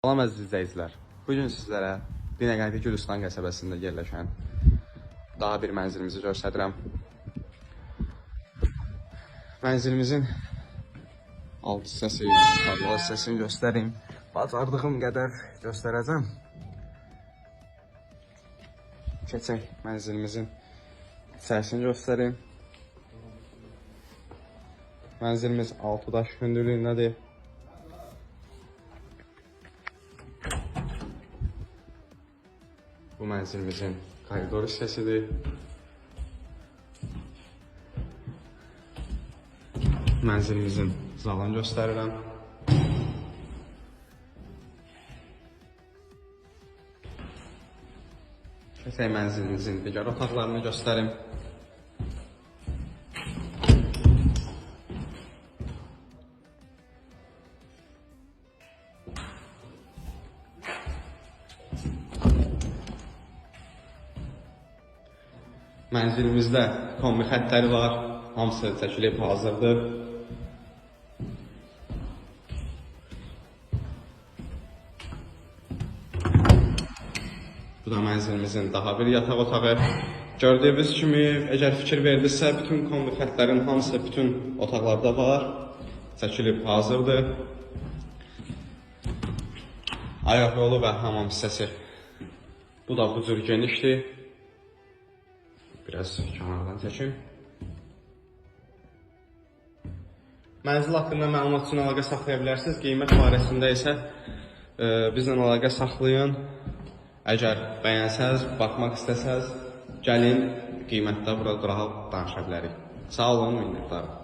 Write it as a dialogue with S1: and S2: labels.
S1: Salam əziz izləyicilər. Bugün sizlərə Binəqədi Gülüstan qəsəbəsində yerləşən daha bir mənzilimizi göstərirəm. Mənzilimizin alt hissəsi, tablo hissəsini göstəreyim. Bacardığım qədər göstərəcəm. Keçək mənzilimizin içərisini göstəreyim. Mənzilimiz 6 daş hündürlüyündədir. Bu mənzilimizin koridor hissəsidir. Mənzilimizin zalını göstərirəm. Keçək mənzilimizin digər otaqlarını göstərim. Mənzilimizdə kombi xəttləri var, hamısı çəkilib hazırdır. Bu da mənzilimizin daha bir yataq otağı. Gördüyünüz kimi, əgər fikir verdinizsə, bütün kombi xəttlərin hamısı bütün otaqlarda var, çəkilib hazırdır. Ayaq yolu və hamam hissəsi. Bu da bu cür genişdir. Biraz kənardan çəkim. Mənzil haqqında məlumat üçün əlaqə saxlaya bilərsiniz. Qiymət barəsində isə bizlə əlaqə saxlayın. Əgər bəyənsəz, baxmaq istəsəz, gəlin qiymətdə burada rahat danışa bilərik. Sağ olun, minnətdarım.